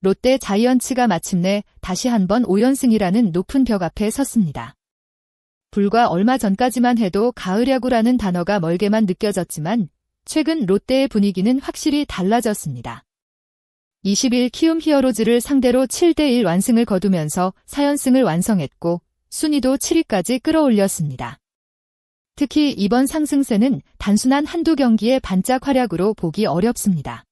롯데 자이언츠가 마침내 다시 한번 5연승이라는 높은 벽 앞에 섰습니다. 불과 얼마 전까지만 해도 가을 야구라는 단어가 멀게만 느껴졌지만 최근 롯데의 분위기는 확실히 달라졌습니다. 20일 키움 히어로즈를 상대로 7대1 완승을 거두면서 4연승을 완성했고 순위도 7위까지 끌어올렸습니다. 특히 이번 상승세는 단순한 한두 경기의 반짝 활약으로 보기 어렵습니다.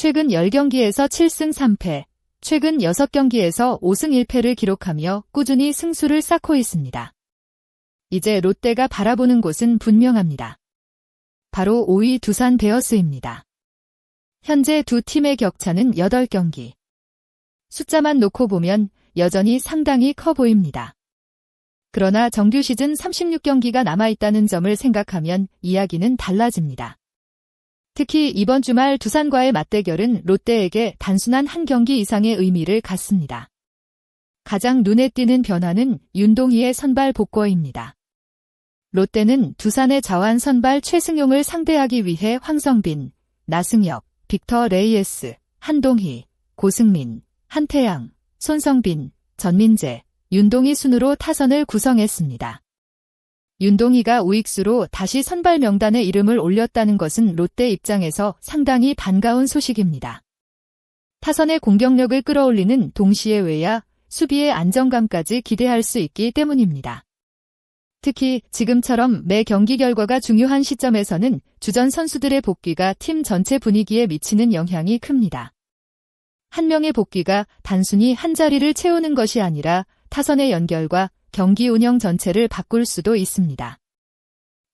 최근 10경기에서 7승 3패, 최근 6경기에서 5승 1패를 기록하며 꾸준히 승수를 쌓고 있습니다. 이제 롯데가 바라보는 곳은 분명합니다. 바로 5위 두산 베어스입니다. 현재 두 팀의 격차는 8경기. 숫자만 놓고 보면 여전히 상당히 커 보입니다. 그러나 정규 시즌 36경기가 남아있다는 점을 생각하면 이야기는 달라집니다. 특히 이번 주말 두산과의 맞대결은 롯데에게 단순한 한 경기 이상의 의미를 갖습니다. 가장 눈에 띄는 변화는 윤동희의 선발 복귀입니다. 롯데는 두산의 자완 선발 최승용을 상대하기 위해 황성빈, 나승엽, 빅터 레이에스, 한동희, 고승민, 한태양, 손성빈, 전민재, 윤동희 순으로 타선을 구성했습니다. 윤동희가 우익수로 다시 선발 명단에 이름을 올렸다는 것은 롯데 입장에서 상당히 반가운 소식입니다. 타선의 공격력을 끌어올리는 동시에 외야, 수비의 안정감까지 기대할 수 있기 때문입니다. 특히 지금처럼 매 경기 결과가 중요한 시점에서는 주전 선수들의 복귀가 팀 전체 분위기에 미치는 영향이 큽니다. 한 명의 복귀가 단순히 한 자리를 채우는 것이 아니라 타선의 연결과 경기 운영 전체를 바꿀 수도 있습니다.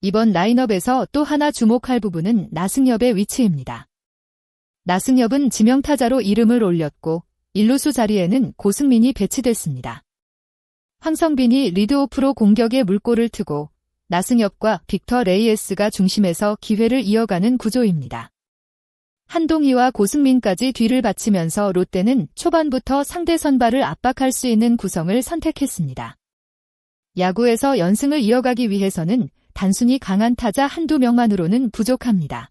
이번 라인업에서 또 하나 주목할 부분은 나승엽의 위치입니다. 나승엽은 지명타자로 이름을 올렸고 1루수 자리에는 고승민이 배치됐습니다. 황성빈이 리드오프로 공격에 물꼬를 트고 나승엽과 빅터 레이에스가 중심에서 기회를 이어가는 구조입니다. 한동희와 고승민까지 뒤를 바치면서 롯데는 초반부터 상대 선발을 압박할 수 있는 구성을 선택했습니다. 야구에서 연승을 이어가기 위해서는 단순히 강한 타자 한두 명만으로는 부족합니다.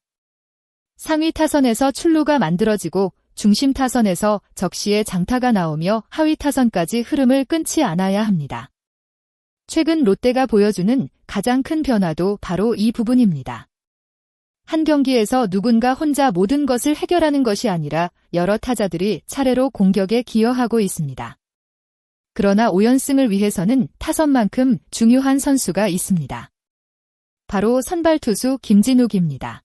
상위 타선에서 출루가 만들어지고 중심 타선에서 적시에 장타가 나오며 하위 타선까지 흐름을 끊지 않아야 합니다. 최근 롯데가 보여주는 가장 큰 변화도 바로 이 부분입니다. 한 경기에서 누군가 혼자 모든 것을 해결하는 것이 아니라 여러 타자들이 차례로 공격에 기여하고 있습니다. 그러나 5연승을 위해서는 타선만큼 중요한 선수가 있습니다. 바로 선발 투수 김진욱입니다.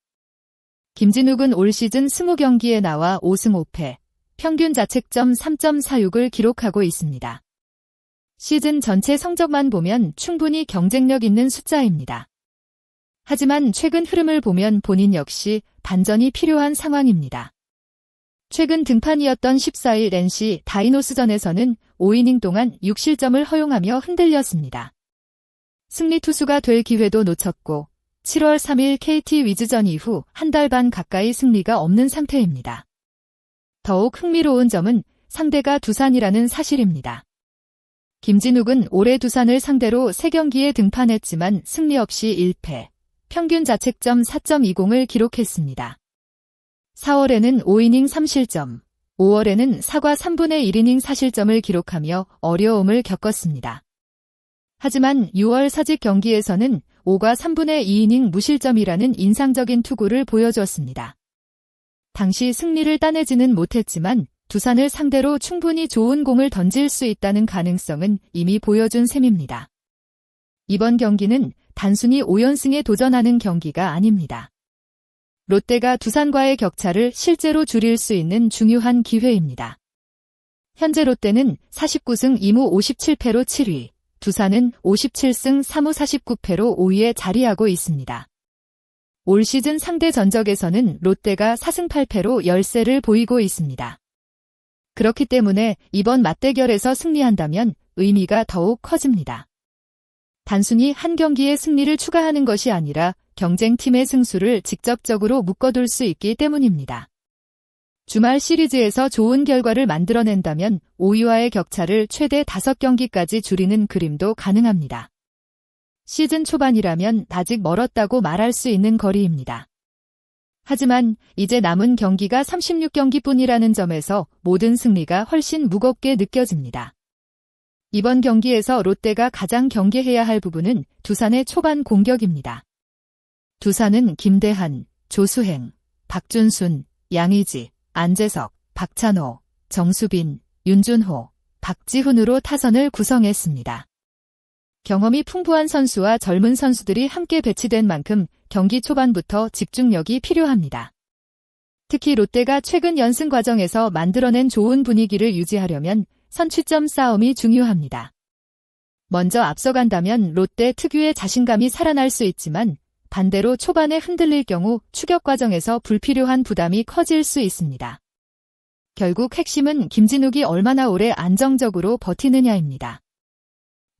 김진욱은 올 시즌 20경기에 나와 5승 5패, 평균 자책점 3.46을 기록하고 있습니다. 시즌 전체 성적만 보면 충분히 경쟁력 있는 숫자입니다. 하지만 최근 흐름을 보면 본인 역시 반전이 필요한 상황입니다. 최근 등판이었던 14일 NC 다이노스전에서는 5이닝 동안 6실점을 허용하며 흔들렸습니다. 승리 투수가 될 기회도 놓쳤고 7월 3일 KT 위즈전 이후 한 달 반 가까이 승리가 없는 상태입니다. 더욱 흥미로운 점은 상대가 두산이라는 사실입니다. 김진욱은 올해 두산을 상대로 3경기에 등판했지만 승리 없이 1패, 평균 자책점 4.20을 기록했습니다. 4월에는 5이닝 3실점, 5월에는 4과 3분의 1이닝 4실점을 기록하며 어려움을 겪었습니다. 하지만 6월 사직 경기에서는 5과 3분의 2이닝 무실점이라는 인상적인 투구를 보여주었습니다. 당시 승리를 따내지는 못했지만 두산을 상대로 충분히 좋은 공을 던질 수 있다는 가능성은 이미 보여준 셈입니다. 이번 경기는 단순히 5연승에 도전하는 경기가 아닙니다. 롯데가 두산과의 격차를 실제로 줄일 수 있는 중요한 기회입니다. 현재 롯데는 49승 2무 57패로 7위, 두산은 57승 3무 49패로 5위에 자리하고 있습니다. 올 시즌 상대 전적에서는 롯데가 4승 8패로 열세를 보이고 있습니다. 그렇기 때문에 이번 맞대결에서 승리한다면 의미가 더욱 커집니다. 단순히 한 경기의 승리를 추가하는 것이 아니라 경쟁팀의 승수를 직접적으로 묶어둘 수 있기 때문입니다. 주말 시리즈에서 좋은 결과를 만들어낸다면 5위와의 격차를 최대 5경기까지 줄이는 그림도 가능합니다. 시즌 초반이라면 아직 멀었다고 말할 수 있는 거리입니다. 하지만 이제 남은 경기가 36경기뿐이라는 점에서 모든 승리가 훨씬 무겁게 느껴집니다. 이번 경기에서 롯데가 가장 경계해야 할 부분은 두산의 초반 공격입니다. 두산은 김대한, 조수행, 박준순, 양의지, 안재석, 박찬호, 정수빈, 윤준호, 박지훈으로 타선을 구성했습니다. 경험이 풍부한 선수와 젊은 선수들이 함께 배치된 만큼 경기 초반부터 집중력이 필요합니다. 특히 롯데가 최근 연승 과정에서 만들어낸 좋은 분위기를 유지하려면 선취점 싸움이 중요합니다. 먼저 앞서간다면 롯데 특유의 자신감이 살아날 수 있지만 반대로 초반에 흔들릴 경우 추격 과정에서 불필요한 부담이 커질 수 있습니다. 결국 핵심은 김진욱이 얼마나 오래 안정적으로 버티느냐입니다.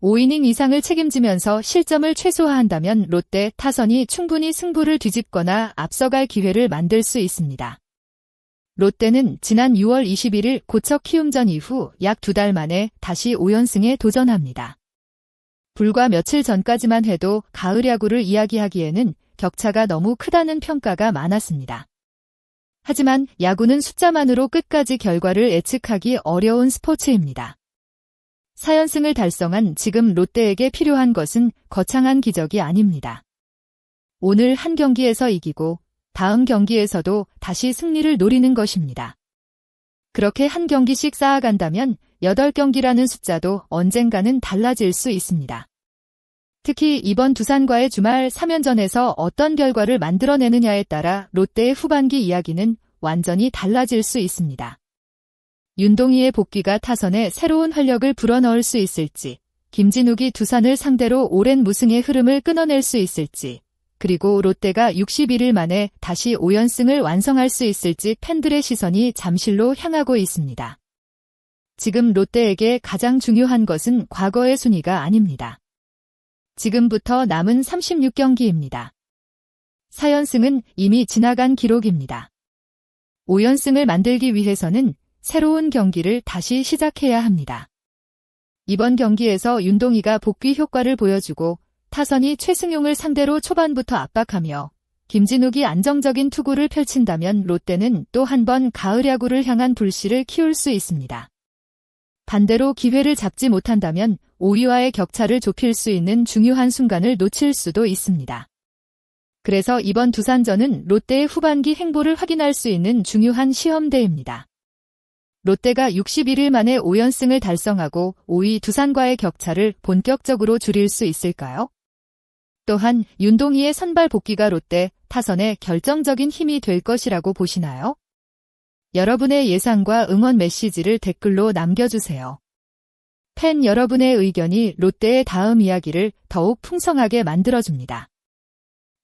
5이닝 이상을 책임지면서 실점을 최소화한다면 롯데 타선이 충분히 승부를 뒤집거나 앞서갈 기회를 만들 수 있습니다. 롯데는 지난 6월 21일 고척 키움전 이후 약 2달 만에 다시 5연승에 도전합니다. 불과 며칠 전까지만 해도 가을 야구를 이야기하기에는 격차가 너무 크다는 평가가 많았습니다. 하지만 야구는 숫자만으로 끝까지 결과를 예측하기 어려운 스포츠입니다. 4연승을 달성한 지금 롯데에게 필요한 것은 거창한 기적이 아닙니다. 오늘 한 경기에서 이기고 다음 경기에서도 다시 승리를 노리는 것입니다. 그렇게 한 경기씩 쌓아간다면 8경기라는 숫자도 언젠가는 달라질 수 있습니다. 특히 이번 두산과의 주말 3연전에서 어떤 결과를 만들어내느냐에 따라 롯데의 후반기 이야기는 완전히 달라질 수 있습니다. 윤동희의 복귀가 타선에 새로운 활력을 불어넣을 수 있을지, 김진욱이 두산을 상대로 오랜 무승의 흐름을 끊어낼 수 있을지, 그리고 롯데가 61일 만에 다시 5연승을 완성할 수 있을지 팬들의 시선이 잠실로 향하고 있습니다. 지금 롯데에게 가장 중요한 것은 과거의 순위가 아닙니다. 지금부터 남은 36경기입니다. 4연승은 이미 지나간 기록입니다. 5연승을 만들기 위해서는 새로운 경기를 다시 시작해야 합니다. 이번 경기에서 윤동희가 복귀 효과를 보여주고 타선이 최승용을 상대로 초반부터 압박하며 김진욱이 안정적인 투구를 펼친다면 롯데는 또 한 번 가을 야구를 향한 불씨를 키울 수 있습니다. 반대로 기회를 잡지 못한다면 5위와의 격차를 좁힐 수 있는 중요한 순간을 놓칠 수도 있습니다. 그래서 이번 두산전은 롯데의 후반기 행보를 확인할 수 있는 중요한 시험대입니다. 롯데가 61일 만에 5연승을 달성하고 5위 두산과의 격차를 본격적으로 줄일 수 있을까요? 또한 윤동희의 선발 복귀가 롯데 타선에 결정적인 힘이 될 것이라고 보시나요? 여러분의 예상과 응원 메시지를 댓글로 남겨주세요. 팬 여러분의 의견이 롯데의 다음 이야기를 더욱 풍성하게 만들어줍니다.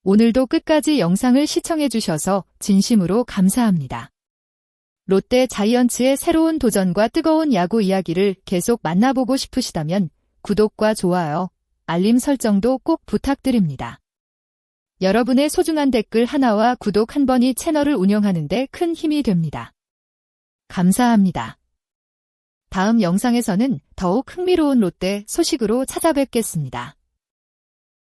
오늘도 끝까지 영상을 시청해주셔서 진심으로 감사합니다. 롯데 자이언츠의 새로운 도전과 뜨거운 야구 이야기를 계속 만나보고 싶으시다면 구독과 좋아요, 알림 설정도 꼭 부탁드립니다. 여러분의 소중한 댓글 하나와 구독 한 번이 채널을 운영하는 데 큰 힘이 됩니다. 감사합니다. 다음 영상에서는 더욱 흥미로운 롯데 소식으로 찾아뵙겠습니다.